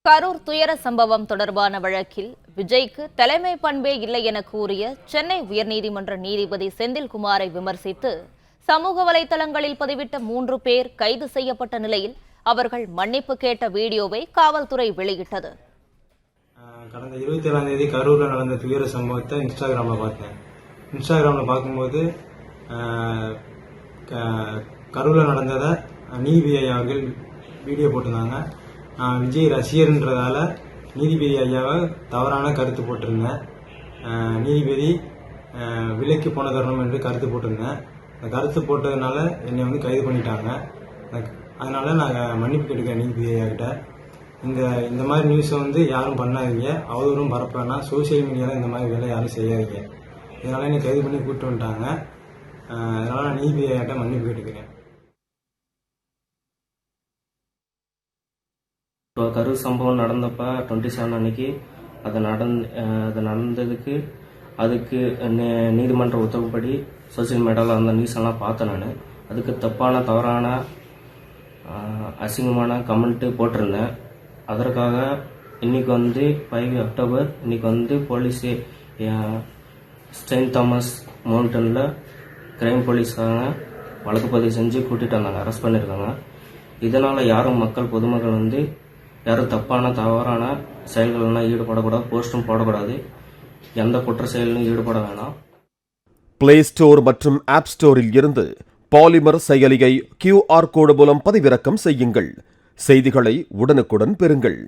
கரூர் துயர சம்பவம் தொடர்பான வழக்கில் விஜய்க்கு தலைமை பண்பே இல்லை என கூறிய சென்னை உயர்நீதிமன்ற நீதிபதி செந்தில்குமாரை விமர்சித்து சமூக வலைதளங்களில் பதிவிட்ட 3 பேர் கைது செய்யப்பட்ட நிலையில் அவர்கள் மன்னிப்பு கேட்ட வீடியோவை காவல்துறை வெளியிட்டது. கடந்த 27ஆம் தேதி கரூரில் நடந்த துயர சம்பவத்தை இன்ஸ்டாகிராமில் பார்த்தேன். இன்ஸ்டாகிராமில் பார்க்கும்போது கரூரில் நடந்ததை நீதிபதி அவர்கள் வீடியோ போட்டிருந்தாங்க. நான் விஜய் ரசிகர்ன்றதால நீதிபதி ஐயாவை தவறான கருத்து போட்டிருந்தேன். நீதிபதி விலைக்கு போன தருணம் என்று கருத்து போட்டிருந்தேன். அந்த கருத்து போட்டதுனால என்னை கைது பண்ணிட்டாங்க. அதனால நான் மன்னிப்பு கேட்டுக்கிறேன் நீதிபதி ஐயா கிட்ட. இந்த மாதிரி நியூஸை யாரும் பண்ணாதீங்க, அவதூறும் பரப்ப வேணாம், சோசியல் மீடியாவில் இந்த மாதிரி வேலை யாரும் செய்யாதீங்க. இதனால என்னை கைது பண்ணி கூப்பிட்டு வந்துட்டாங்க. அதனால நான் நீதிபதி ஐயாட்ட மன்னிப்பு கேட்டுக்கிறேன். இப்போ கரூர் சம்பவம் நடந்தப்ப 27 அன்னைக்கு அது நடந்ததுக்கு அதுக்கு நீதிமன்ற உத்தரவுப்படி சோசியல் மீடியாவில் அந்த நியூஸ் எல்லாம் பார்த்தேன். நான் அதுக்கு தவறான அசிங்கமான கமெண்ட்டு போட்டிருந்தேன். அதற்காக இன்னைக்கு 5 அக்டோபர் இன்னைக்கு போலீஸு செயின்ட் தாமஸ் மவுண்டனில் கிரைம் போலீஸ்காரங்க வழக்கு பதிவு செஞ்சு கூட்டிகிட்டு வந்தாங்க, அரெஸ்ட் பண்ணியிருக்காங்க. இதனால் யாரும் பொதுமக்கள் யாரும் தவறான செயல்களெல்லாம் ஈடுபடக்கூடாது, போஸ்டும் போடக்கூடாது, எந்த குற்ற செயலிலும் ஈடுபட வேணாம். பிளே ஸ்டோர் மற்றும் ஆப் ஸ்டோரில் இருந்து பாலிமர் செயலியை QR கோடு மூலம் பதிவிறக்கம் செய்யுங்கள். செய்திகளை உடனுக்குடன் பெறுங்கள்.